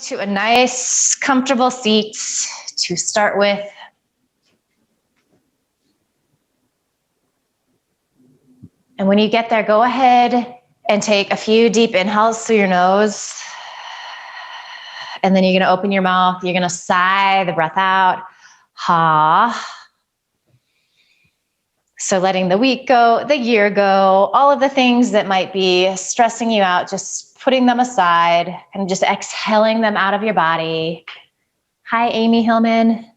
to a nice, comfortable seat to start with. And when you get there, go ahead and take a few deep inhales through your nose. And then you're going to open your mouth. You're going to sigh the breath out. Ha. So letting the week go, the year go, all of the things that might be stressing you out, just putting them aside and just exhaling them out of your body. Hi, Amy Hillman.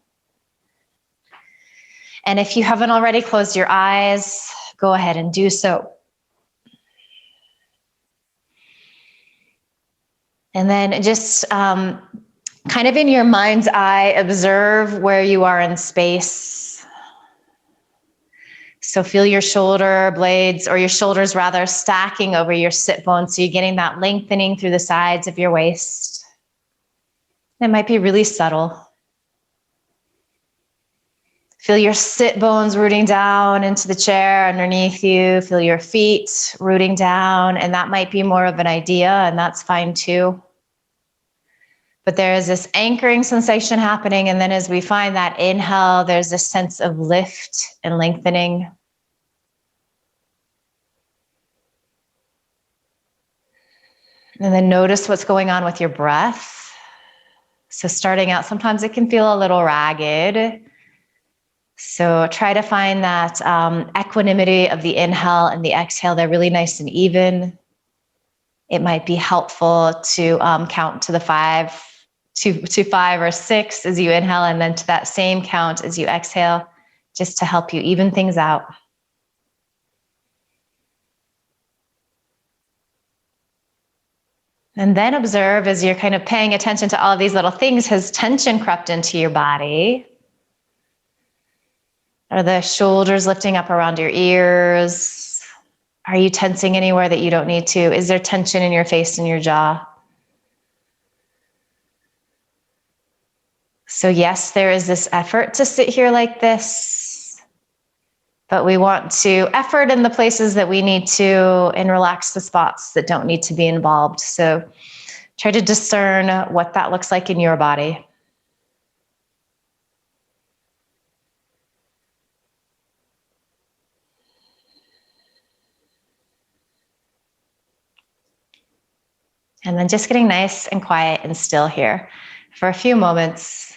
And if you haven't already closed your eyes, go ahead and do so. And then just kind of in your mind's eye, observe where you are in space. So feel your shoulder blades, or your shoulders rather, stacking over your sit bones. So you're getting that lengthening through the sides of your waist. It might be really subtle. Feel your sit bones rooting down into the chair underneath you. Feel your feet rooting down, and that might be more of an idea, and that's fine too. But there is this anchoring sensation happening, and then as we find that inhale, there's this sense of lift and lengthening. And then notice what's going on with your breath. So starting out, sometimes it can feel a little ragged. So try to find that equanimity of the inhale and the exhale. They're really nice and even. It might be helpful to count to the five or six as you inhale, and then to that same count as you exhale, just to help you even things out. And then observe as you're kind of paying attention to all of these little things, has tension crept into your body? Are the shoulders lifting up around your ears? Are you tensing anywhere that you don't need to? Is there tension in your face and your jaw? So yes, there is this effort to sit here like this, but we want to effort in the places that we need to and relax the spots that don't need to be involved. So try to discern what that looks like in your body. And then just getting nice and quiet and still here for a few moments.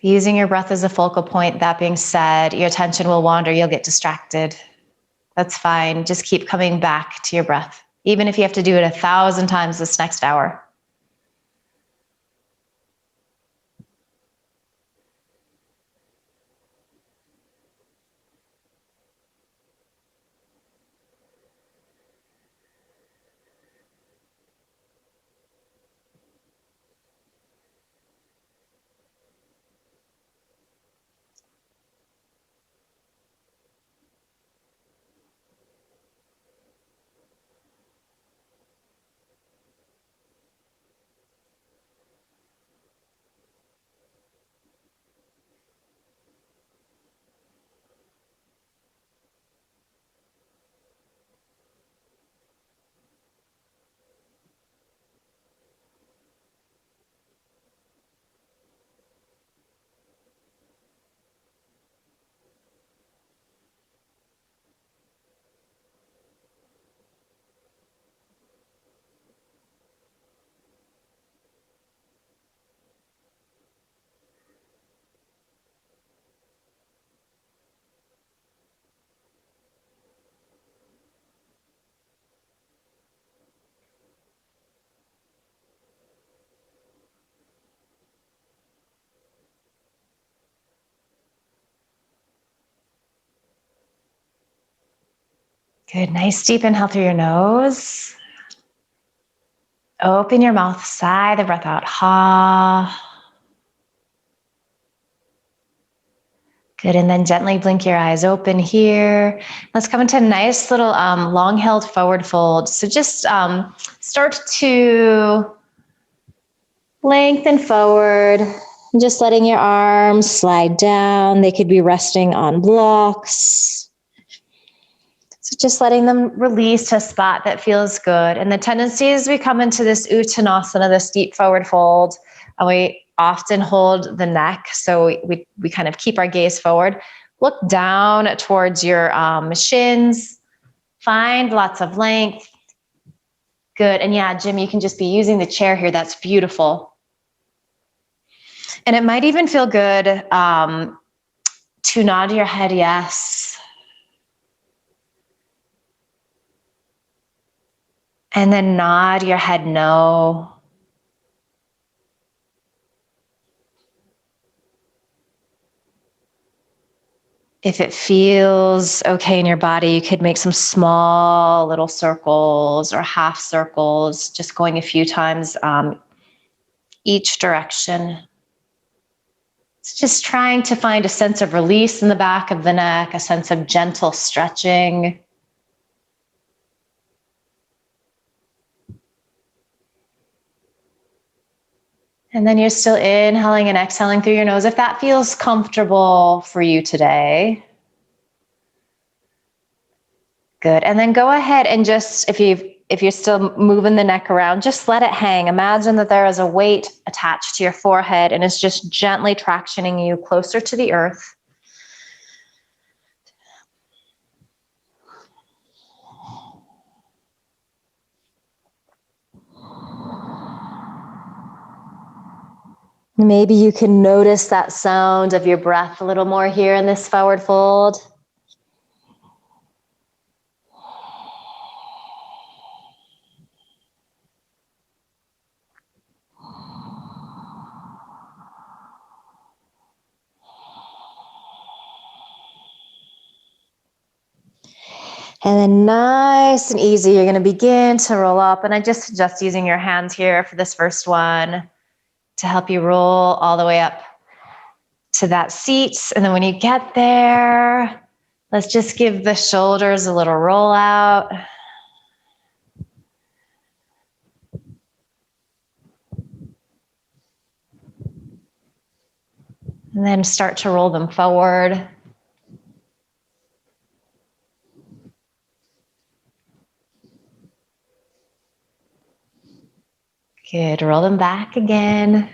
Using your breath as a focal point. That being said, your attention will wander, you'll get distracted. That's fine. Just keep coming back to your breath, even if you have to do it 1,000 times this next hour. Good, nice deep inhale through your nose. Open your mouth, sigh the breath out, ha. Good, and then gently blink your eyes open here. Let's come into a nice little long held forward fold. So just start to lengthen forward, just letting your arms slide down. They could be resting on blocks. So Just letting them release to a spot that feels good. And the tendency is we come into this Uttanasana, this deep forward fold, and we often hold the neck. So we kind of keep our gaze forward. Look down towards your shins. Find lots of length. Good. And yeah, Jim, you can just be using the chair here. That's beautiful. And it might even feel good to nod your head yes. And then nod your head no. If it feels okay in your body, you could make some small little circles or half circles, just going a few times each direction. It's just trying to find a sense of release in the back of the neck, a sense of gentle stretching. And then you're still inhaling and exhaling through your nose if that feels comfortable for you today. Good. And then go ahead and just, if you're still moving the neck around, just let it hang. Imagine that there is a weight attached to your forehead and it's just gently tractioning you closer to the earth. Maybe you can notice that sound of your breath a little more here in this forward fold. And then nice and easy, you're going to begin to roll up. And I just suggest using your hands here for this first one to help you roll all the way up to that seat. And then when you get there, let's just give the shoulders a little roll out. And then start to roll them forward. Good, roll them back again.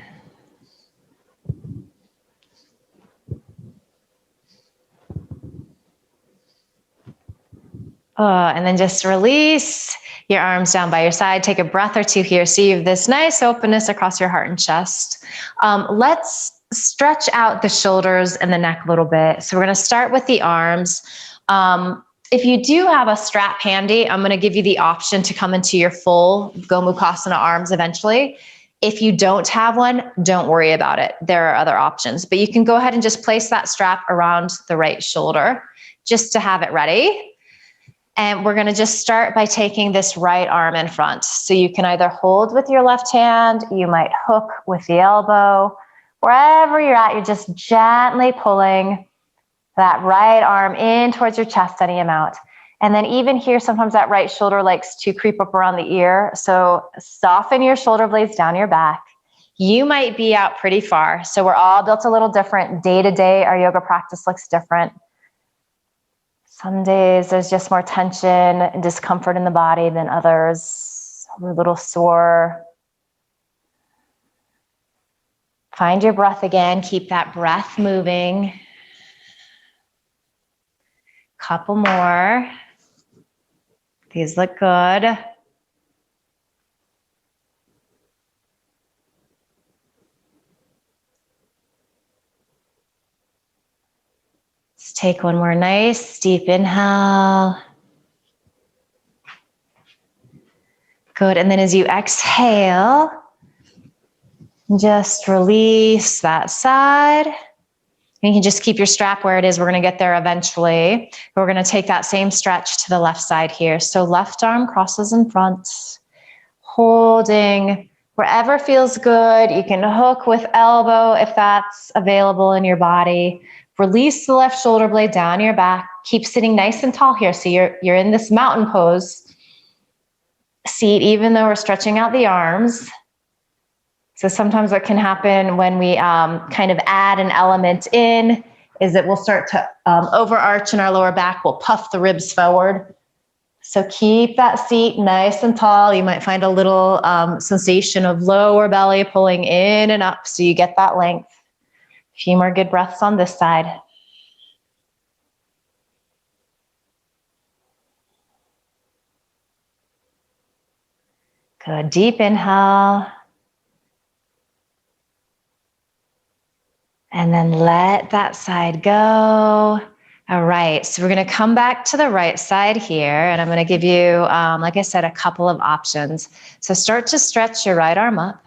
And then just release your arms down by your side. Take a breath or two here. So you have this nice openness across your heart and chest. Let's stretch out the shoulders and the neck a little bit. So we're going to start with the arms. If you do have a strap handy, I'm going to give you the option to come into your full Gomukhasana arms eventually. If you don't have one, don't worry about it. There are other options, but you can go ahead and just place that strap around the right shoulder just to have it ready. And we're going to just start by taking this right arm in front. So you can either hold with your left hand, you might hook with the elbow. Wherever you're at, you're just gently pulling that right arm in towards your chest any amount. And then even here, sometimes that right shoulder likes to creep up around the ear. So soften your shoulder blades down your back. You might be out pretty far. So we're all built a little different. Day to day, our yoga practice looks different. Some days there's just more tension and discomfort in the body than others. We're a little sore. Find your breath again. Keep that breath moving. Couple more. These look good. Let's take one more nice deep inhale. Good. And then as you exhale, just release that side. And you can just keep your strap where it is. We're going to get there eventually. We're going to take that same stretch to the left side here. So left arm crosses in front, holding wherever feels good. You can hook with elbow if that's available in your body. Release the left shoulder blade down your back. Keep sitting nice and tall here. So you're in this mountain pose seat, even though we're stretching out the arms. So sometimes what can happen when we kind of add an element in is that we'll start to overarch in our lower back. We'll puff the ribs forward. So keep that seat nice and tall. You might find a little sensation of lower belly pulling in and up so you get that length. A few more good breaths on this side. Good, deep inhale. And then let that side go. All right, so we're gonna come back to the right side here, and I'm gonna give you, like I said, a couple of options. So start to stretch your right arm up.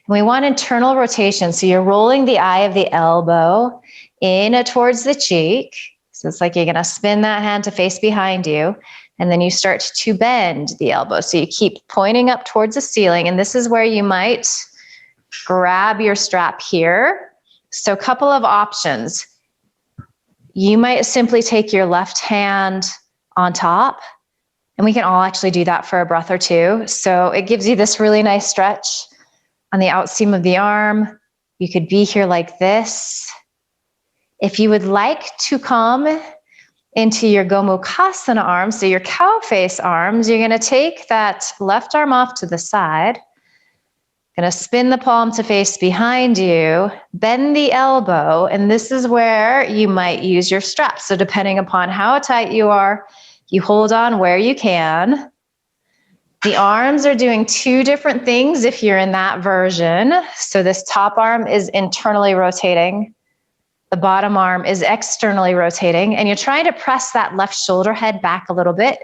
And we want internal rotation, so you're rolling the eye of the elbow in towards the cheek. So it's like you're gonna spin that hand to face behind you, and then you start to bend the elbow. So you keep pointing up towards the ceiling, and this is where you might grab your strap here. So a couple of options. You might simply take your left hand on top, and we can all actually do that for a breath or two. So it gives you this really nice stretch on the outseam of the arm. You could be here like this. If you would like to come into your Gomukhasana arms, so your cow face arms, you're gonna take that left arm off to the side. Gonna spin the palm to face behind you, bend the elbow, and this is where you might use your strap. So depending upon how tight you are, you hold on where you can. The arms are doing two different things if you're in that version. So this top arm is internally rotating. The bottom arm is externally rotating, and you're trying to press that left shoulder head back a little bit.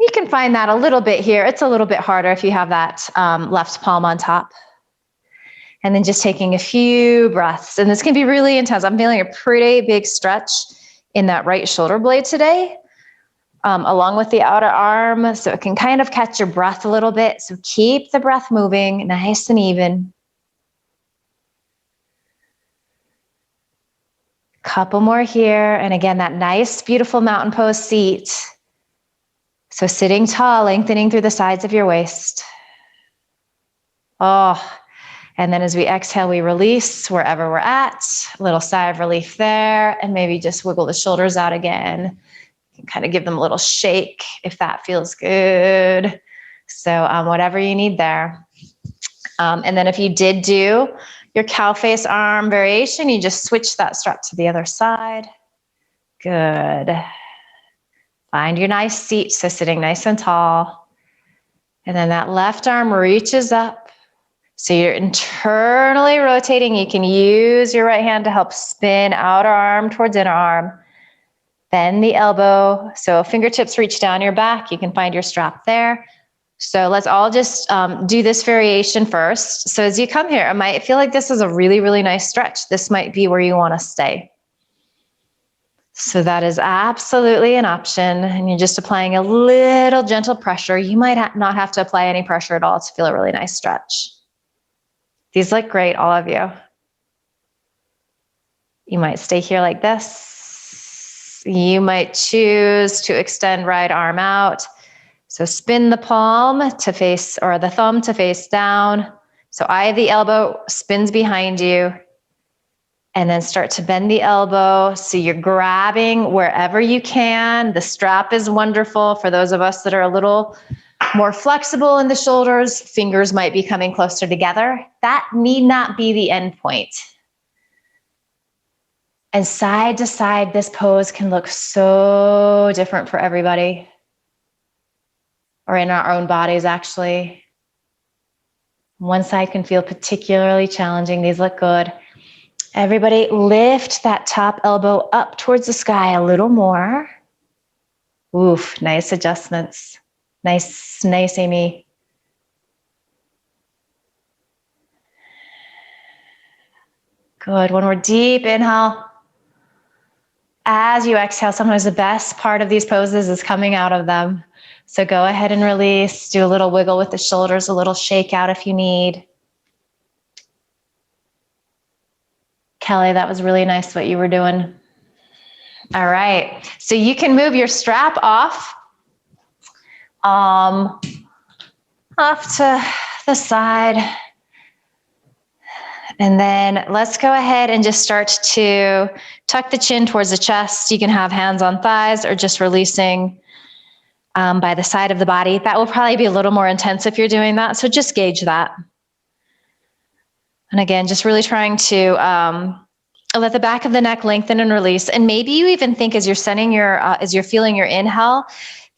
You can find that a little bit here. It's a little bit harder if you have that left palm on top. And then just taking a few breaths. And this can be really intense. I'm feeling a pretty big stretch in that right shoulder blade today, along with the outer arm. So it can kind of catch your breath a little bit. So keep the breath moving nice and even. Couple more here. And again, that nice, beautiful mountain pose seat. So sitting tall, lengthening through the sides of your waist. Oh, and then as we exhale, we release wherever we're at. A little sigh of relief there, and maybe just wiggle the shoulders out again. You can kind of give them a little shake if that feels good. So whatever you need there. And then if you did do your cow face arm variation, you just switch that strap to the other side. Good. Find your nice seat, so sitting nice and tall. And then that left arm reaches up. So you're internally rotating. You can use your right hand to help spin outer arm towards inner arm. Bend the elbow. So fingertips reach down your back. You can find your strap there. So let's all just do this variation first. So as you come here, it might feel like this is a really, really nice stretch. This might be where you want to stay. So that is absolutely an option, and you're just applying a little gentle pressure. You might not have to apply any pressure at all to feel a really nice stretch. These look great, all of you. You might stay here like this. You might choose to extend right arm out. So spin the palm to face, or the thumb to face down. So eye of the elbow spins behind you. And then start to bend the elbow. So you're grabbing wherever you can. The strap is wonderful for those of us that are a little more flexible in the shoulders. Fingers might be coming closer together. That need not be the end point. And side to side, this pose can look so different for everybody, or in our own bodies, actually. One side can feel particularly challenging. These look good. Everybody lift that top elbow up towards the sky a little more. Oof, nice adjustments. Nice, Amy. Good, one more deep inhale. As you exhale, sometimes the best part of these poses is coming out of them. So go ahead and release, do a little wiggle with the shoulders, a little shake out if you need. Kelly, that was really nice what you were doing. All right, so you can move your strap off to the side. And then let's go ahead and just start to tuck the chin towards the chest. You can have hands on thighs or just releasing by the side of the body. That will probably be a little more intense if you're doing that. So just gauge that. And again, just really trying to let the back of the neck lengthen and release. And maybe you even think as you're as you're feeling your inhale,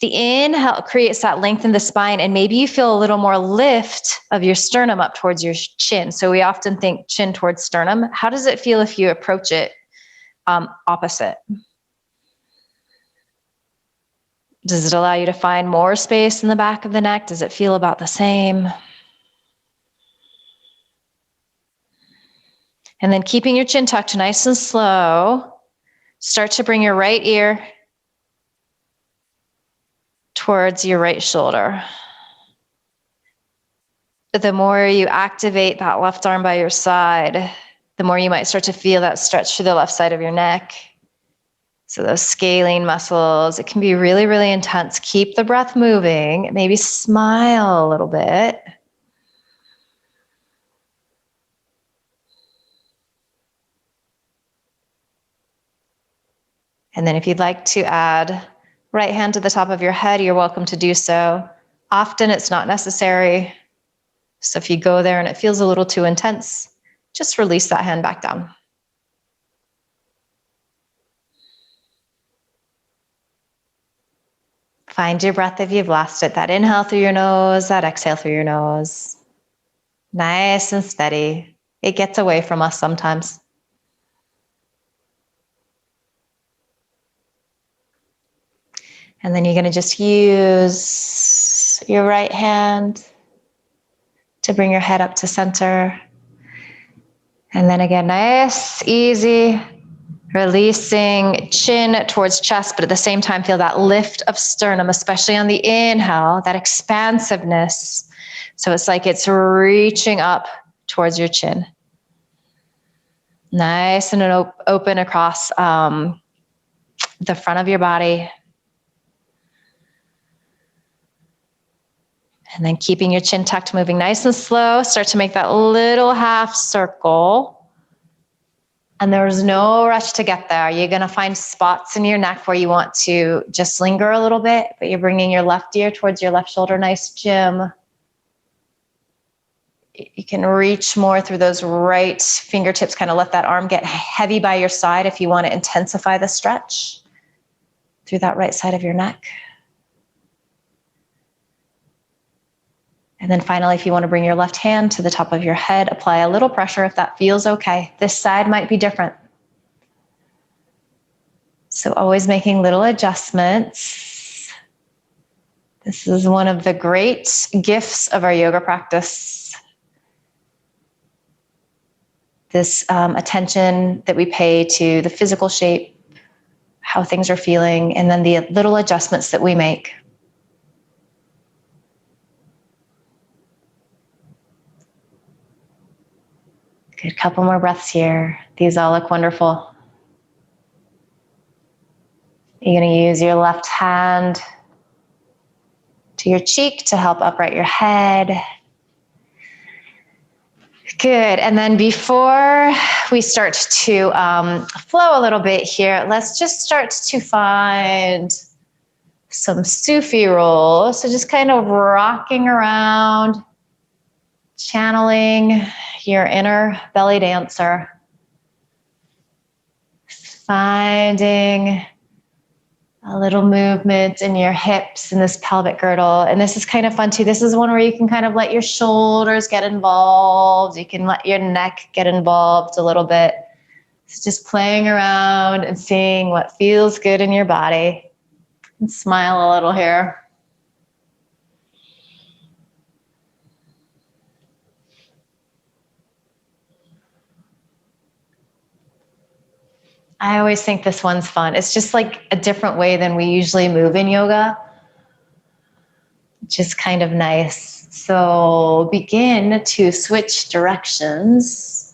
the inhale creates that length in the spine, and maybe you feel a little more lift of your sternum up towards your chin. So we often think chin towards sternum. How does it feel if you approach it opposite? Does it allow you to find more space in the back of the neck? Does it feel about the same? And then keeping your chin tucked nice and slow, start to bring your right ear towards your right shoulder. The more you activate that left arm by your side, the more you might start to feel that stretch through the left side of your neck. So those scalene muscles, it can be really, really intense. Keep the breath moving. Maybe smile a little bit. And then if you'd like to add right hand to the top of your head, you're welcome to do so. Often it's not necessary. So if you go there and it feels a little too intense, just release that hand back down. Find your breath if you've lost it. That inhale through your nose, that exhale through your nose. Nice and steady. It gets away from us sometimes. And then you're going to just use your right hand to bring your head up to center. And then again, nice, easy, releasing chin towards chest, but at the same time, feel that lift of sternum, especially on the inhale, that expansiveness. So it's like it's reaching up towards your chin. Nice and open across the front of your body. And then keeping your chin tucked, moving nice and slow. Start to make that little half circle. And there's no rush to get there. You're going to find spots in your neck where you want to just linger a little bit, but you're bringing your left ear towards your left shoulder. Nice, Jim. You can reach more through those right fingertips. Kind of let that arm get heavy by your side if you want to intensify the stretch through that right side of your neck. And then finally, if you want to bring your left hand to the top of your head, apply a little pressure if that feels okay. This side might be different. So always making little adjustments. This is one of the great gifts of our yoga practice. This attention that we pay to the physical shape, how things are feeling, and then the little adjustments that we make. Good, couple more breaths here. These all look wonderful. You're going to use your left hand to your cheek to help upright your head. Good, and then before we start to flow a little bit here, let's just start to find some Sufi roll. So just kind of rocking around, channeling your inner belly dancer. Finding a little movement in your hips and this pelvic girdle. And this is kind of fun too. This is one where you can kind of let your shoulders get involved. You can let your neck get involved a little bit. It's just playing around and seeing what feels good in your body. And smile a little here. I always think this one's fun. It's just like a different way than we usually move in yoga, which is kind of nice. So begin to switch directions.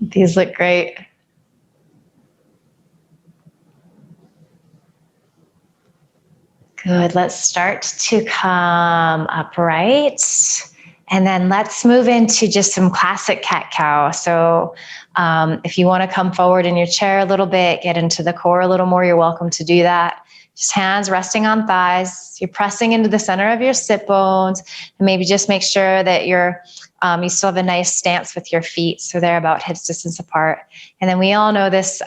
These look great. Good. Let's start to come upright. And then let's move into just some classic cat-cow. So if you want to come forward in your chair a little bit, get into the core a little more, you're welcome to do that. Just hands resting on thighs. You're pressing into the center of your sit bones. And maybe just make sure that you still have a nice stance with your feet, so they're about hips distance apart. And then we all know this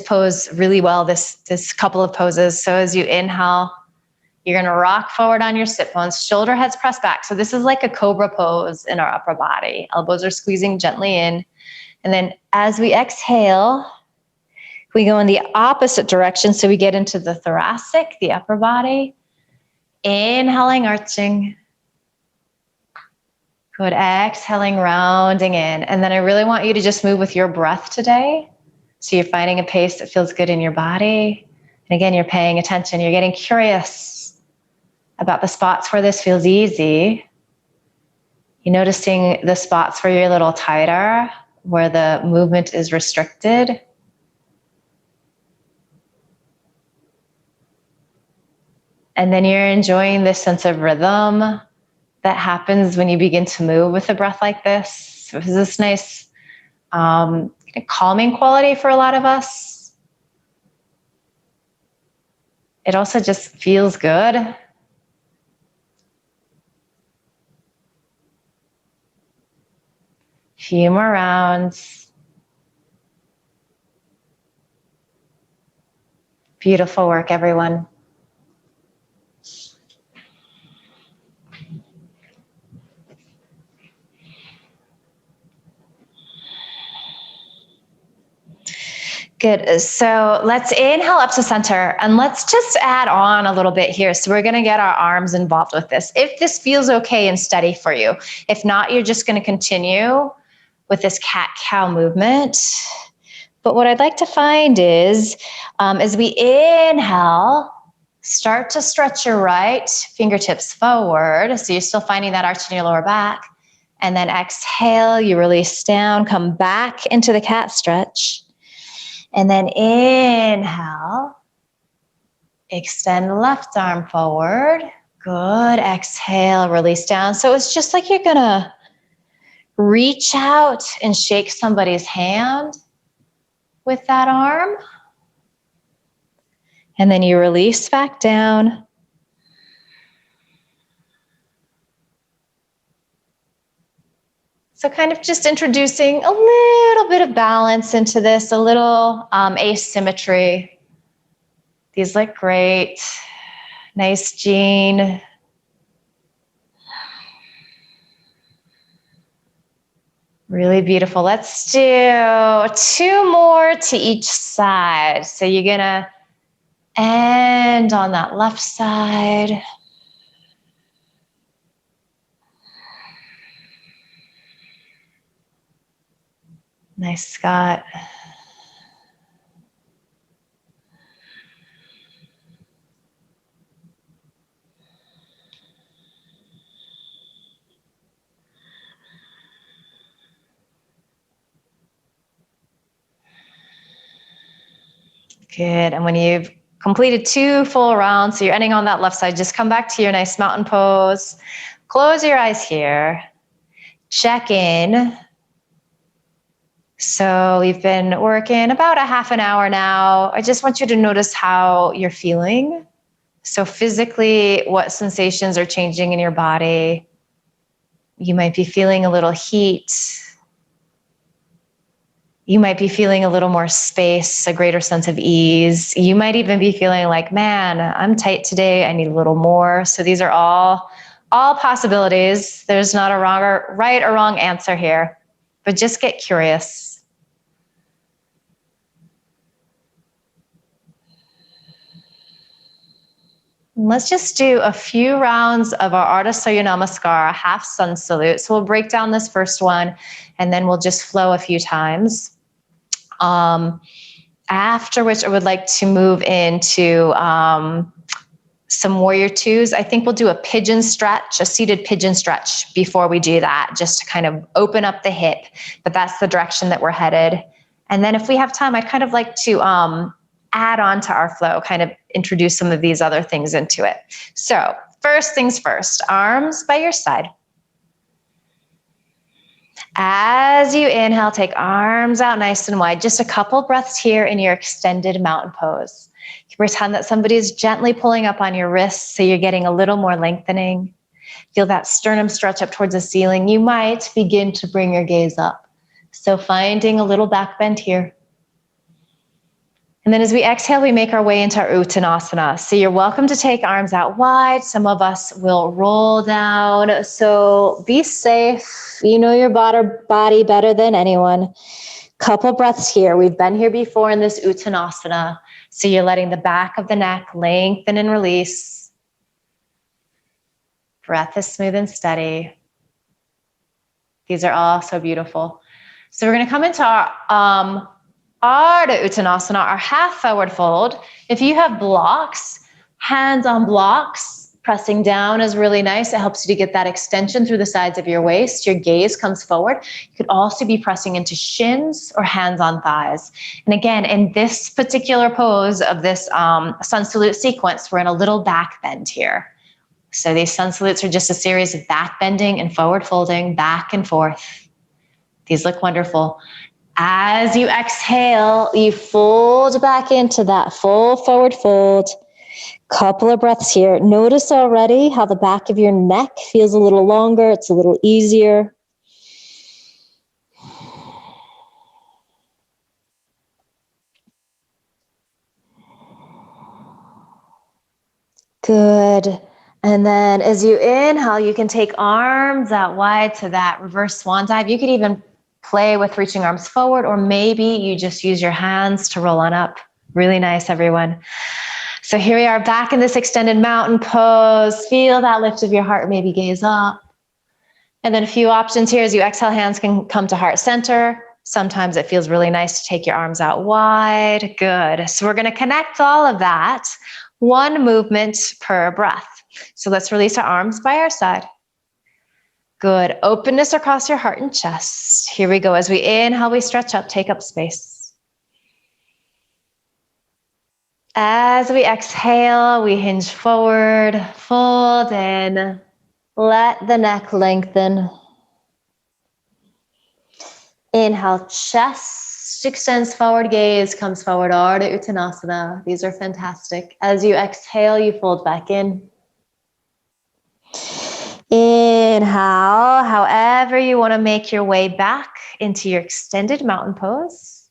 pose really well, this couple of poses. So as you inhale, you're going to rock forward on your sit bones, shoulder heads pressed back. So this is like a cobra pose in our upper body. Elbows are squeezing gently in. And then as we exhale, we go in the opposite direction. So we get into the thoracic, the upper body. Inhaling, arching. Good. Exhaling, rounding in. And then I really want you to just move with your breath today. So you're finding a pace that feels good in your body. And again, you're paying attention. You're getting curious about the spots where this feels easy. You're noticing the spots where you're a little tighter, where the movement is restricted. And then you're enjoying this sense of rhythm that happens when you begin to move with a breath like this. So there's this nice calming quality for a lot of us. It also just feels good. Few more rounds. Beautiful work, everyone. Good. So let's inhale up to center and let's just add on a little bit here. So we're going to get our arms involved with this. If this feels okay and steady for you, if not, you're just going to continue with this cat-cow movement. But what I'd like to find is, as we inhale, start to stretch your right fingertips forward. So you're still finding that arch in your lower back. And then exhale, you release down, come back into the cat stretch. And then inhale, extend the left arm forward. Good. Exhale, release down. So it's just like you're going to reach out and shake somebody's hand with that arm. And then you release back down. So kind of just introducing a little bit of balance into this, a little asymmetry. These look great. Nice, Jean. Really beautiful. Let's do 2 more to each side. So you're going to end on that left side. Nice, Scott. Good. And when you've completed 2 full rounds, so you're ending on that left side, just come back to your nice mountain pose. Close your eyes here. Check in. So we've been working about a half an hour now. I just want you to notice how you're feeling. So physically, what sensations are changing in your body? You might be feeling a little heat. You might be feeling a little more space, a greater sense of ease. You might even be feeling like, man, I'm tight today. I need a little more. So these are all possibilities. There's not a right or wrong answer here, but just get curious. Let's just do a few rounds of our Ardha Surya Namaskar, half sun salute. So we'll break down this first one and then we'll just flow a few times. After which I would like to move into some warrior twos. I think we'll do a pigeon stretch, a seated pigeon stretch before we do that, just to kind of open up the hip, but that's the direction that we're headed. And then if we have time, I'd kind of like to add on to our flow, kind of introduce some of these other things into it. So first things first, arms by your side. As you inhale, take arms out nice and wide. Just a couple breaths here in your extended mountain pose. You pretend that somebody's gently pulling up on your wrists, so you're getting a little more lengthening. Feel that sternum stretch up towards the ceiling. You might begin to bring your gaze up. So finding a little back bend here. And then as we exhale, we make our way into our Uttanasana. So you're welcome to take arms out wide. Some of us will roll down. So be safe. You know your body better than anyone. Couple breaths here. We've been here before in this Uttanasana. So you're letting the back of the neck lengthen and release. Breath is smooth and steady. These are all so beautiful. So we're going to come into our Ardha Uttanasana, our half forward fold. If you have blocks, hands on blocks, pressing down is really nice. It helps you to get that extension through the sides of your waist. Your gaze comes forward. You could also be pressing into shins or hands on thighs. And again, in this particular pose of this sun salute sequence, we're in a little back bend here. So these sun salutes are just a series of back bending and forward folding, back and forth. These look wonderful. As you exhale, you fold back into that full forward fold. Couple of breaths here. Notice already how the back of your neck feels a little longer. It's a little easier. Good. And then as you inhale, you can take arms out wide to that reverse swan dive. You could even play with reaching arms forward, or maybe you just use your hands to roll on up. Really nice, everyone. So here we are back in this extended mountain pose. Feel that lift of your heart, maybe gaze up. And then a few options here. As you exhale, hands can come to heart center. Sometimes it feels really nice to take your arms out wide. Good. So we're going to connect all of that. One movement per breath. So let's release our arms by our side. Good. Openness across your heart and chest. Here we go. As we inhale, we stretch up, take up space. As we exhale, we hinge forward, fold in, let the neck lengthen. Inhale, chest extends forward, gaze comes forward, Ardha Uttanasana. These are fantastic. As you exhale, you fold back in. Inhale, however you want to make your way back into your extended mountain pose.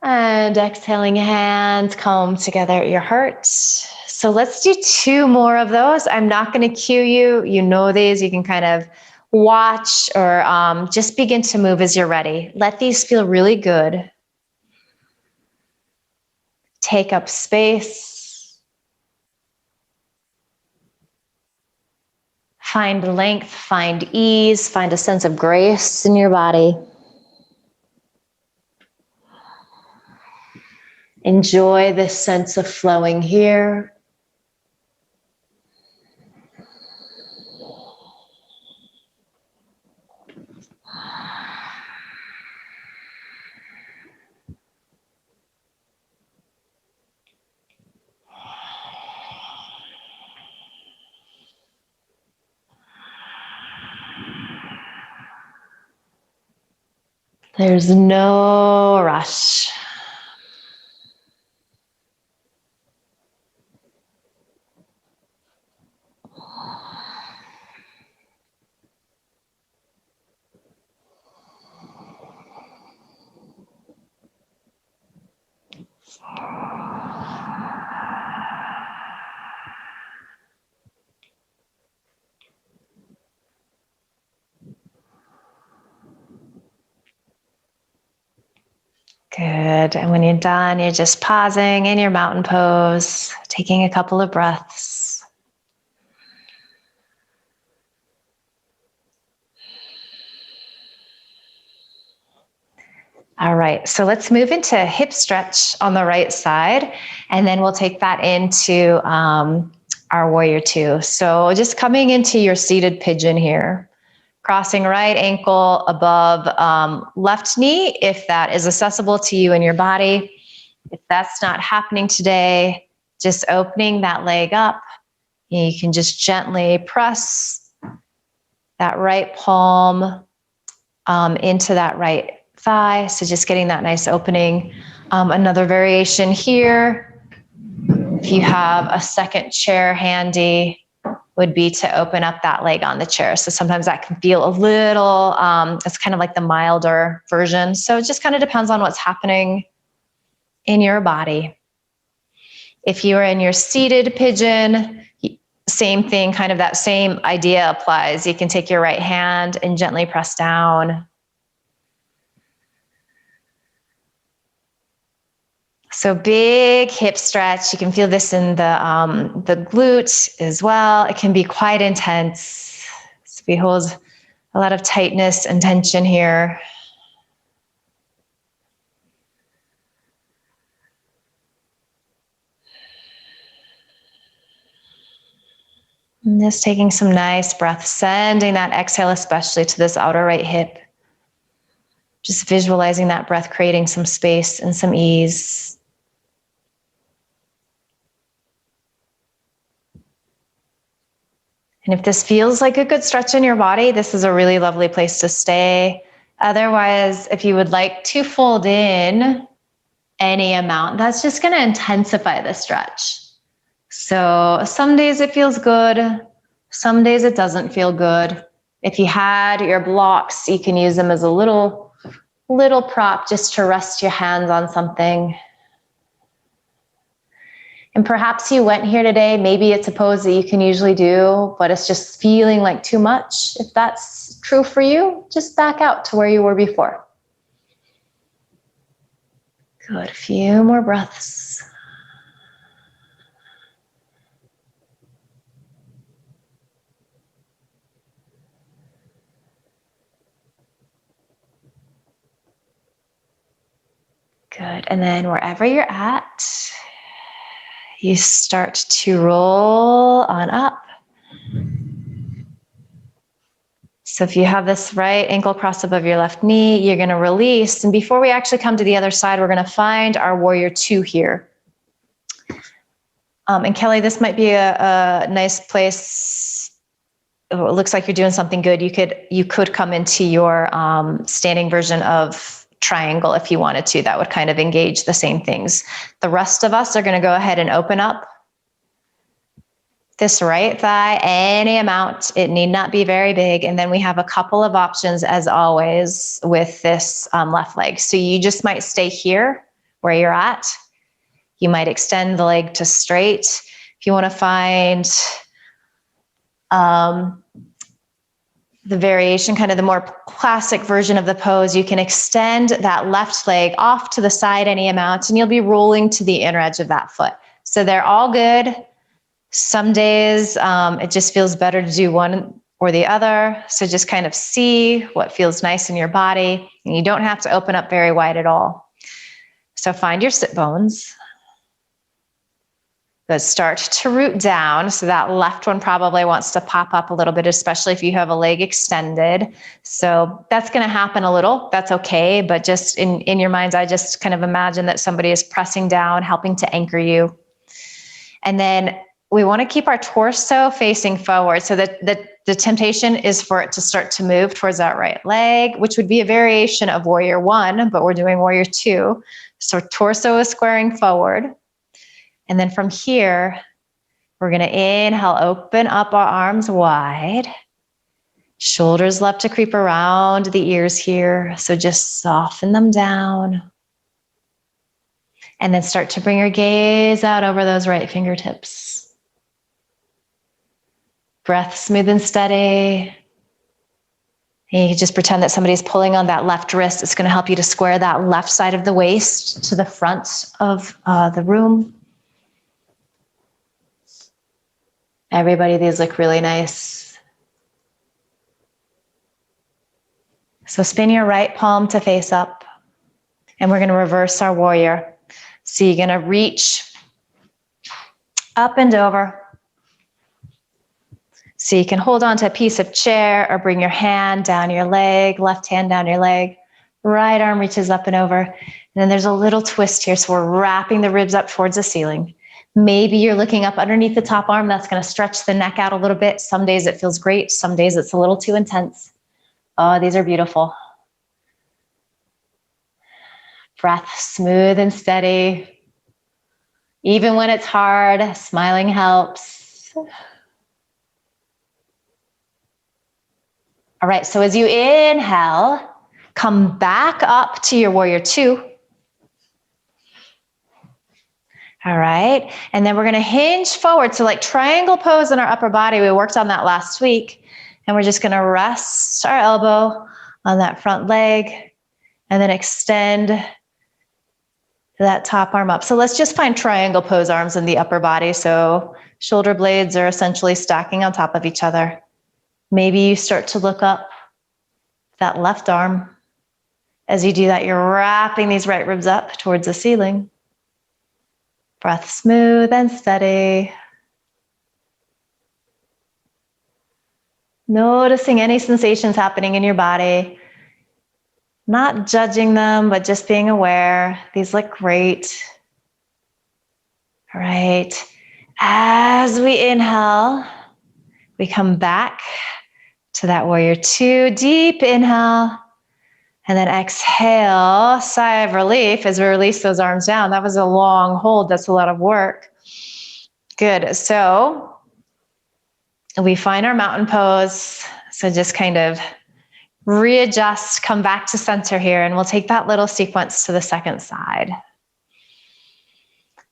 And exhaling, hands come together at your heart. So let's do two more of those. I'm not going to cue you. You know these. You can kind of watch or just begin to move as you're ready. Let these feel really good. Take up space. Find length, find ease, find a sense of grace in your body. Enjoy this sense of flowing here. There's no rush. Good. And when you're done, you're just pausing in your mountain pose, taking a couple of breaths. All right, so let's move into a hip stretch on the right side, and then we'll take that into our warrior two. So just coming into your seated pigeon here, crossing right ankle above left knee, if that is accessible to you in your body. If that's not happening today, just opening that leg up. You can just gently press that right palm into that right thigh. So just getting that nice opening. Another variation here, if you have a second chair handy, would be to open up that leg on the chair. So sometimes that can feel a little, it's kind of like the milder version. So it just kind of depends on what's happening in your body. If you are in your seated pigeon, same thing, kind of that same idea applies. You can take your right hand and gently press down. So big hip stretch. You can feel this in the glute as well. It can be quite intense. So we hold a lot of tightness and tension here. And just taking some nice breaths, sending that exhale especially to this outer right hip. Just visualizing that breath, creating some space and some ease. And if this feels like a good stretch in your body, this is a really lovely place to stay. Otherwise, if you would like to fold in any amount, that's just going to intensify the stretch. So some days it feels good, some days it doesn't feel good. If you had your blocks, you can use them as a little prop just to rest your hands on something. And perhaps you went here today, maybe it's a pose that you can usually do, but it's just feeling like too much. If that's true for you, just back out to where you were before. Good, a few more breaths. Good, and then wherever you're at, you start to roll on up. So if you have this right ankle crossed above your left knee, you're going to release. And before we actually come to the other side, we're going to find our warrior two here. And Kelly, this might be a nice place. It looks like you're doing something good. You could come into your standing version of triangle if you wanted to. That would kind of engage the same things. The rest of us are going to go ahead and open up this right thigh, any amount. It need not be very big. And then we have a couple of options as always with this left leg. So you just might stay here where you're at. You might extend the leg to straight. If you want to find the variation, kind of the more classic version of the pose, you can extend that left leg off to the side any amount, and you'll be rolling to the inner edge of that foot. So they're all good. Some days it just feels better to do one or the other. So just kind of see what feels nice in your body. And you don't have to open up very wide at all. So find your sit bones. Good. Start to root down. So that left one probably wants to pop up a little bit, especially if you have a leg extended. So that's going to happen a little. That's okay. But just in your minds, I just kind of imagine that somebody is pressing down, helping to anchor you. And then we want to keep our torso facing forward so that the temptation is for it to start to move towards that right leg, which would be a variation of warrior one, but we're doing warrior two. So torso is squaring forward. And then from here, we're going to inhale, open up our arms wide. Shoulders love to creep around the ears here. So just soften them down. And then start to bring your gaze out over those right fingertips. Breath smooth and steady. And you can just pretend that somebody's pulling on that left wrist. It's going to help you to square that left side of the waist to the front of the room. Everybody, these look really nice. So spin your right palm to face up. And we're going to reverse our warrior. So you're going to reach up and over. So you can hold on to a piece of chair or bring your hand down your leg, left hand down your leg, right arm reaches up and over. And then there's a little twist here. So we're wrapping the ribs up towards the ceiling. Maybe you're looking up underneath the top arm. That's going to stretch the neck out a little bit. Some days it feels great. Some days it's a little too intense. Oh, these are beautiful. Breath smooth and steady. Even when it's hard, smiling helps. All right, so as you inhale, come back up to your warrior two. All right, and then we're gonna hinge forward. So like triangle pose in our upper body, we worked on that last week. And we're just gonna rest our elbow on that front leg and then extend that top arm up. So let's just find triangle pose arms in the upper body. So shoulder blades are essentially stacking on top of each other. Maybe you start to look up that left arm. As you do that, you're wrapping these right ribs up towards the ceiling. Breath smooth and steady. Noticing any sensations happening in your body. Not judging them, but just being aware. These look great. All right. As we inhale, we come back to that warrior two. Deep inhale. And then exhale, sigh of relief as we release those arms down. That was a long hold. That's a lot of work. Good. So we find our mountain pose. So just kind of readjust, come back to center here, and we'll take that little sequence to the second side,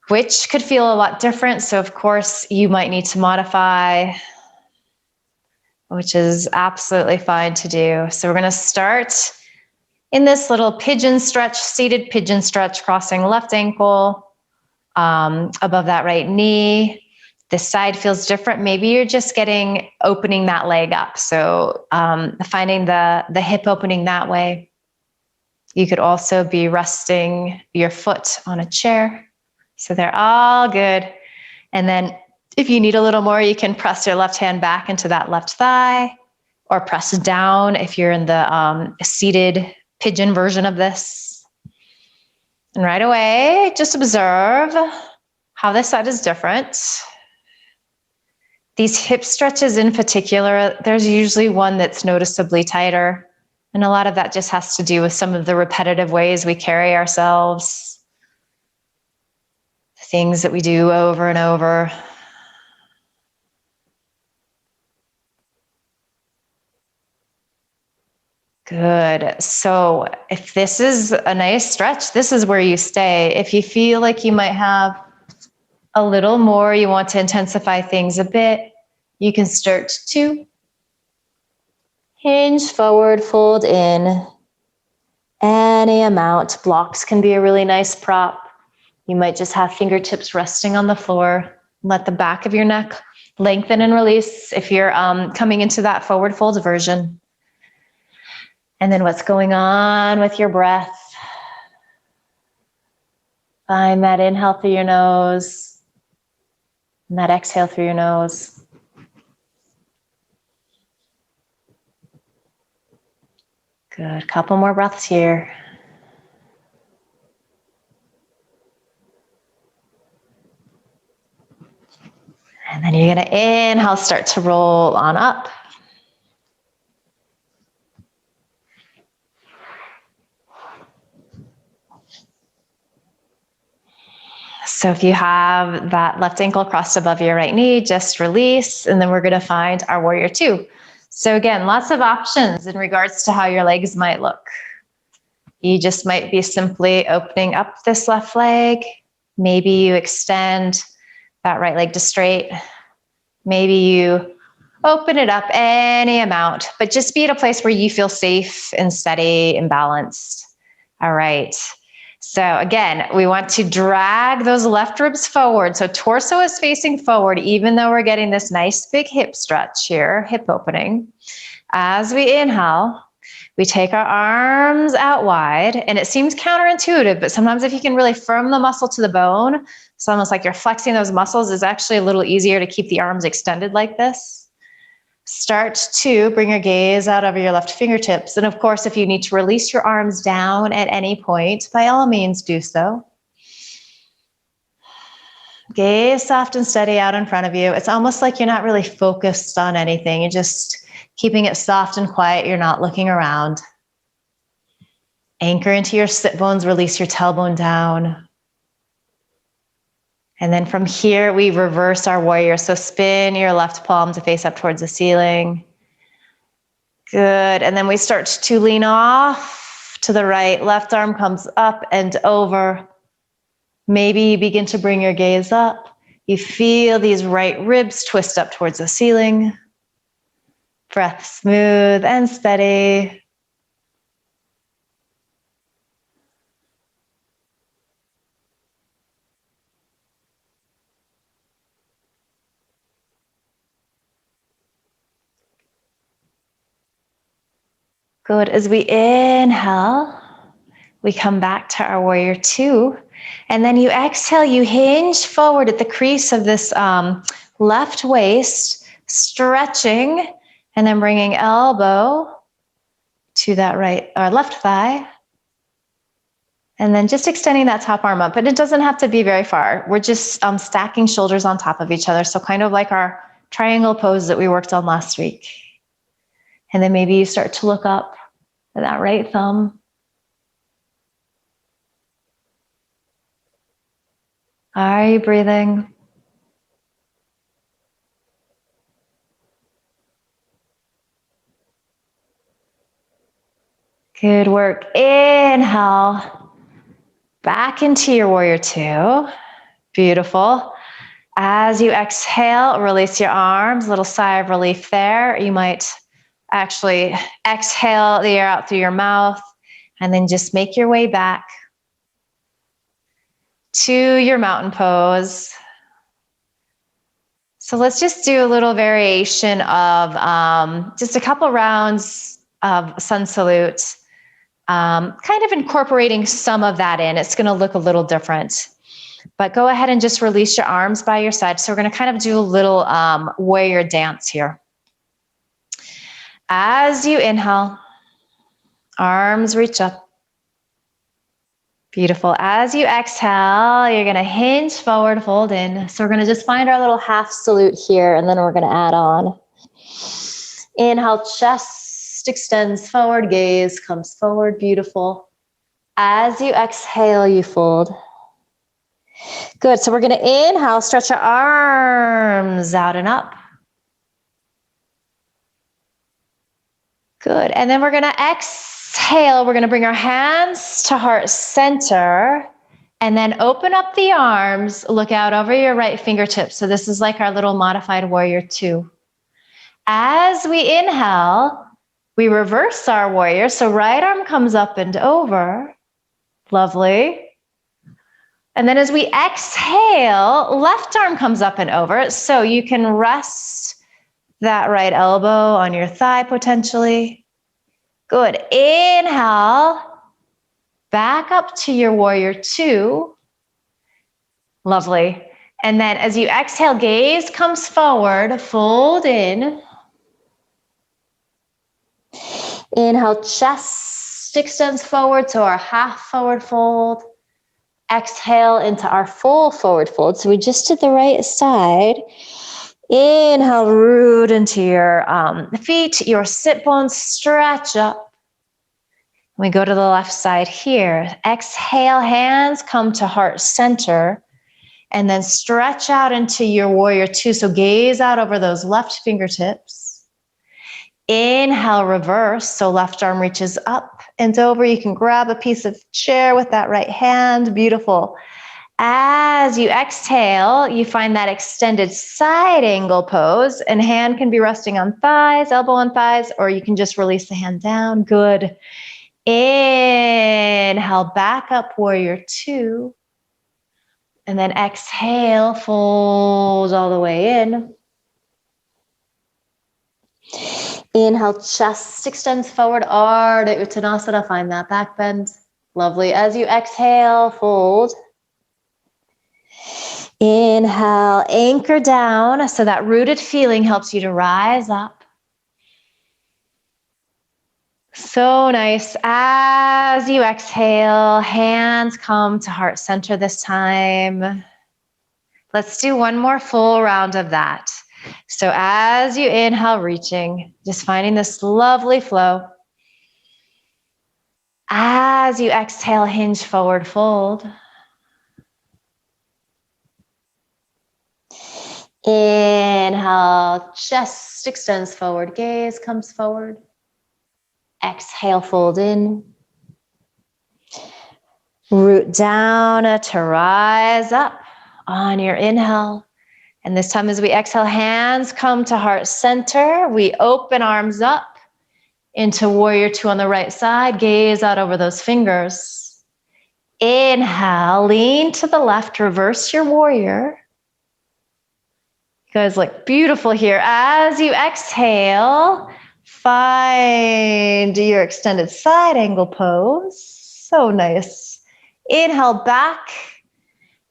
which could feel a lot different. So of course you might need to modify, which is absolutely fine to do. So we're going to start in this little pigeon stretch, seated pigeon stretch, crossing left ankle above that right knee. This side feels different. Maybe you're just opening that leg up. So finding the hip opening that way. You could also be resting your foot on a chair. So they're all good. And then if you need a little more, you can press your left hand back into that left thigh or press down if you're in the seated pigeon version of this. And right away, just observe how this side is different. These hip stretches in particular, there's usually one that's noticeably tighter. And a lot of that just has to do with some of the repetitive ways we carry ourselves, things that we do over and over. Good. So if this is a nice stretch, this is where you stay. If you feel like you might have a little more, you want to intensify things a bit, you can start to hinge forward, fold in any amount. Blocks can be a really nice prop. You might just have fingertips resting on the floor. Let the back of your neck lengthen and release if you're coming into that forward fold version. And then what's going on with your breath? Find that inhale through your nose. And that exhale through your nose. Good. Couple more breaths here. And then you're going to inhale, start to roll on up. So if you have that left ankle crossed above your right knee, just release, and then we're going to find our warrior two. So again, lots of options in regards to how your legs might look. You just might be simply opening up this left leg. Maybe you extend that right leg to straight. Maybe you open it up any amount, but just be at a place where you feel safe and steady and balanced. All right. So again, we want to drag those left ribs forward. So torso is facing forward, even though we're getting this nice big hip stretch here, hip opening. As we inhale, We take our arms out wide, and it seems counterintuitive, but sometimes if you can really firm the muscle to the bone, it's almost like you're flexing those muscles, is actually a little easier to keep the arms extended like this. Start to bring your gaze out over your left fingertips. And of course, if you need to release your arms down at any point, by all means do so. Gaze soft and steady out in front of you. It's almost like you're not really focused on anything. You're just keeping it soft and quiet. You're not looking around. Anchor into your sit bones, release your tailbone down. And then from here, we reverse our warrior. So spin your left palm to face up towards the ceiling. Good. And then we start to lean off to the right. Left arm comes up and over. Maybe you begin to bring your gaze up. You feel these right ribs twist up towards the ceiling. Breath smooth and steady. Good. As we inhale, we come back to our warrior two. And then you exhale, you hinge forward at the crease of this left waist, stretching, and then bringing elbow to that right or left thigh. And then just extending that top arm up, but it doesn't have to be very far. We're just stacking shoulders on top of each other. So kind of like our triangle pose that we worked on last week. And then maybe you start to look up at that right thumb. Are you breathing? Good work. Inhale. Back into your warrior two. Beautiful. As you exhale, release your arms. Little sigh of relief there. You might actually exhale the air out through your mouth and then just make your way back to your mountain pose. So let's just do a little variation of just a couple rounds of sun salute, kind of incorporating some of that in. It's going to look a little different. But go ahead and just release your arms by your side. So we're going to kind of do a little warrior dance here. As you inhale, arms reach up. Beautiful. As you exhale, you're going to hinge forward, fold in. So we're going to just find our little half salute here, and then we're going to add on. Inhale, chest extends forward, gaze comes forward. Beautiful. As you exhale, you fold. Good. So we're going to inhale, stretch our arms out and up. Good. And then we're going to exhale. We're going to bring our hands to heart center and then open up the arms. Look out over your right fingertips. So this is like our little modified warrior two. As we inhale, we reverse our warrior. So right arm comes up and over. Lovely. And then as we exhale, left arm comes up and over. So you can rest that right elbow on your thigh potentially. Good. Inhale. Back up to your warrior two. Lovely. And then as you exhale, gaze comes forward, fold in. Inhale, chest extends forward, so our half forward fold. Exhale into our full forward fold. So we just did the right side. Inhale, root into your feet, your sit bones stretch up. We go to the left side here. Exhale, hands come to heart center. And then stretch out into your warrior two. So gaze out over those left fingertips. Inhale, reverse. So left arm reaches up and over. You can grab a piece of chair with that right hand. Beautiful. As you exhale, you find that extended side angle pose, and hand can be resting on thighs, elbow on thighs, or you can just release the hand down. Good. Inhale, back up, warrior two. And then exhale, fold all the way in. Inhale, chest extends forward, Ardha Uttanasana, find that back bend. Lovely. As you exhale, fold. Inhale, anchor down, so that rooted feeling helps you to rise up. So nice. As you exhale, hands come to heart center this time. Let's do one more full round of that. So as you inhale, reaching, just finding this lovely flow. As you exhale, hinge forward, fold. Inhale, chest extends forward, gaze comes forward. Exhale, fold in. Root down to rise up on your inhale. And this time as we exhale, hands come to heart center. We open arms up into warrior two on the right side. Gaze out over those fingers. Inhale, lean to the left, reverse your warrior. You guys look beautiful here. As you exhale, find your extended side angle pose. So nice. Inhale back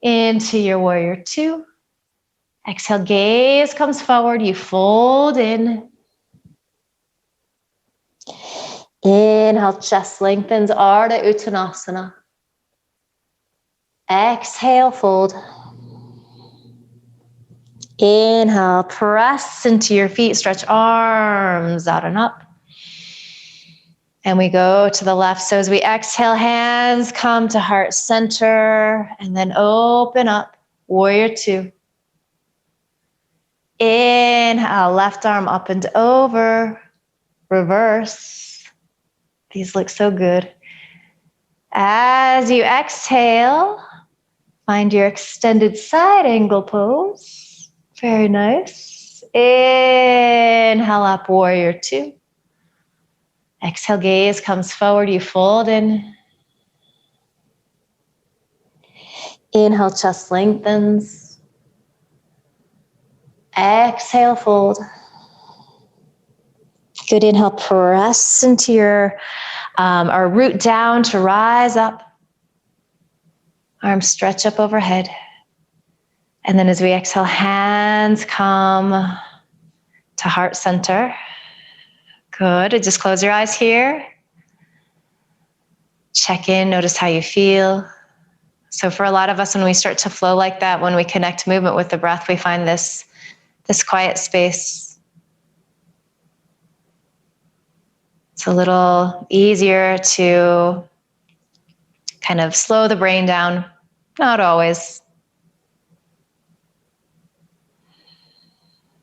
into your warrior two. Exhale, gaze comes forward. You fold in. Inhale, chest lengthens, Ardha Uttanasana. Exhale, fold. Inhale, press into your feet, stretch arms out and up. And we go to the left. So as we exhale, hands come to heart center and then open up, warrior two. Inhale, left arm up and over, reverse. These look so good. As you exhale, find your extended side angle pose. Very nice. Inhale up, warrior two. Exhale, gaze comes forward, you fold in. Inhale, chest lengthens. Exhale, fold. Good, inhale, press into your, or root down to rise up. Arms stretch up overhead. And then as we exhale, hands come to heart center. Good, just close your eyes here. Check in, notice how you feel. So for a lot of us, when we start to flow like that, when we connect movement with the breath, we find this quiet space. It's a little easier to kind of slow the brain down. Not always.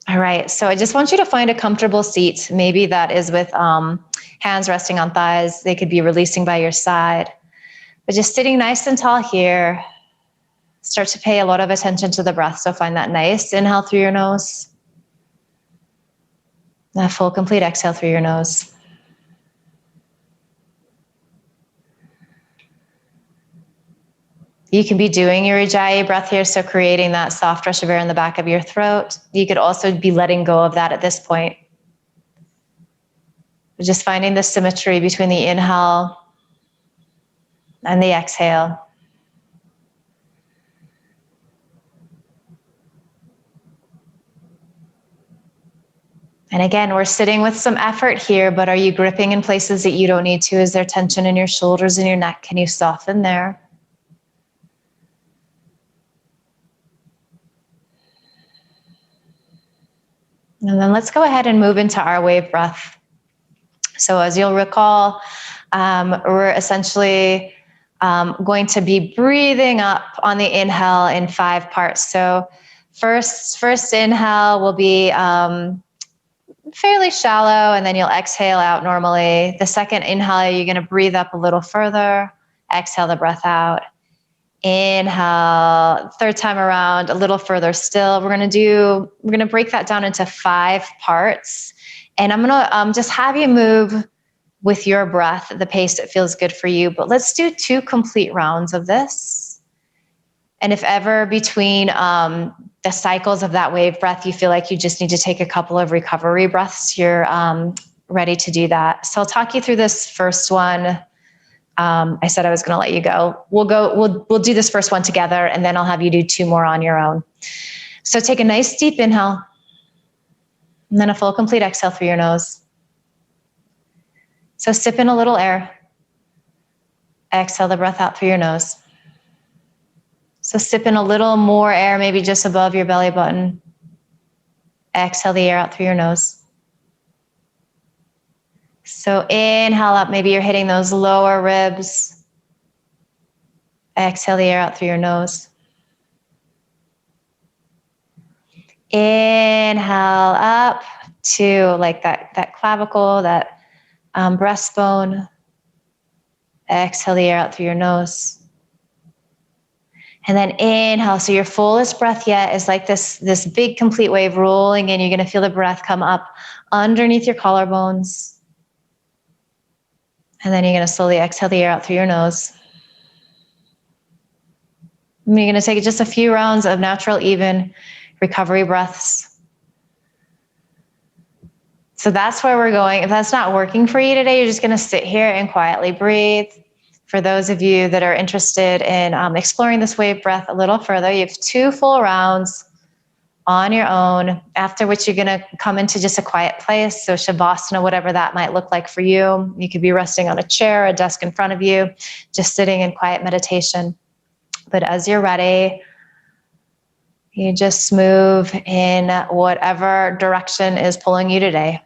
All right, so I just want you to find a comfortable seat. Maybe that is with hands resting on thighs. They could be releasing by your side. But just sitting nice and tall here. Start to pay a lot of attention to the breath. So find that nice inhale through your nose. That full, complete exhale through your nose. You can be doing your Ujjayi breath here, so creating that soft rush of air in the back of your throat. You could also be letting go of that at this point. Just finding the symmetry between the inhale and the exhale. And again, we're sitting with some effort here, but are you gripping in places that you don't need to? Is there tension in your shoulders and your neck? Can you soften there? And then let's go ahead and move into our wave breath. So as you'll recall, we're essentially going to be breathing up on the inhale in 5 parts. So first inhale will be fairly shallow, and then you'll exhale out normally. The second inhale, you're going to breathe up a little further. Exhale the breath out. Inhale, third time around, a little further still. We're going to break that down into 5 parts. And I'm going to just have you move with your breath at the pace that feels good for you. But let's do 2 complete rounds of this. And if ever between the cycles of that wave breath, you feel like you just need to take a couple of recovery breaths, you're ready to do that. So I'll talk you through this first one. I said I was going to let you go. We'll do this first one together, and then I'll have you do 2 more on your own. So take a nice deep inhale, and then a full complete exhale through your nose. So sip in a little air. Exhale the breath out through your nose. So sip in a little more air, maybe just above your belly button. Exhale the air out through your nose. So inhale up, maybe you're hitting those lower ribs. Exhale the air out through your nose. Inhale up to like that clavicle, that breastbone. Exhale the air out through your nose. And then inhale, so your fullest breath yet is like this big complete wave rolling in. You're going to feel the breath come up underneath your collarbones. And then you're going to slowly exhale the air out through your nose. And you're going to take just a few rounds of natural, even recovery breaths. So that's where we're going. If that's not working for you today, you're just going to sit here and quietly breathe. For those of you that are interested in exploring this wave breath a little further, you have 2 full rounds on your own, after which you're going to come into just a quiet place. So Shavasana, whatever that might look like for you. You could be resting on a chair, a desk in front of you, just sitting in quiet meditation. But as you're ready, you just move in whatever direction is pulling you today.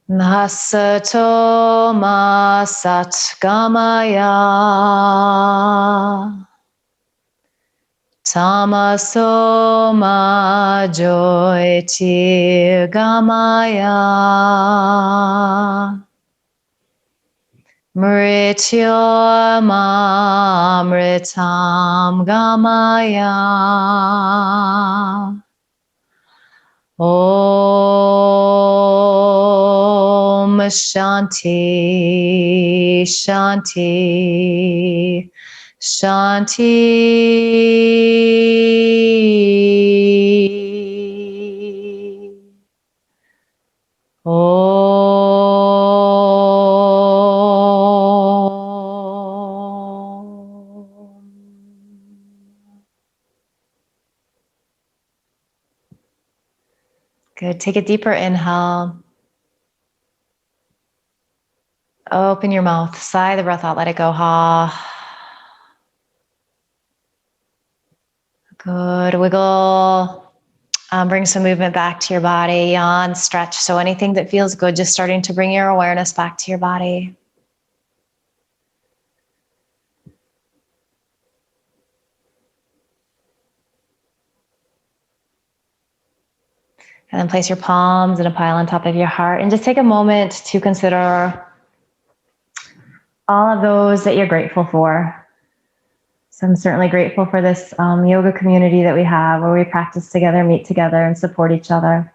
Nasato ma satgamaya. Tamaso ma jyotirgamaya. Mrityomamritam gamaya. Om Shanti Shanti Shanti. Good. Take a deeper inhale. Open your mouth. Sigh the breath out. Let it go. Ha. Good. Wiggle. Bring some movement back to your body. Yawn, stretch. So anything that feels good, just starting to bring your awareness back to your body. And then place your palms in a pile on top of your heart and just take a moment to consider all of those that you're grateful for. So I'm certainly grateful for this yoga community that we have where we practice together, meet together, and support each other.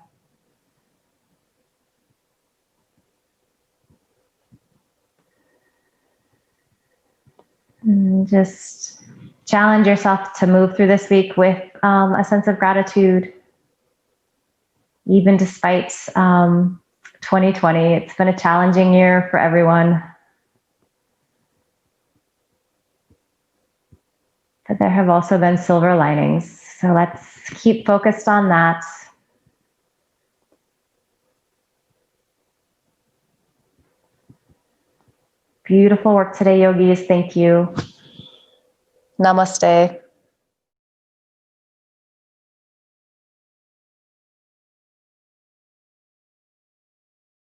And just challenge yourself to move through this week with a sense of gratitude. Even despite 2020, it's been a challenging year for everyone. But there have also been silver linings. So let's keep focused on that. Beautiful work today, yogis. Thank you. Namaste.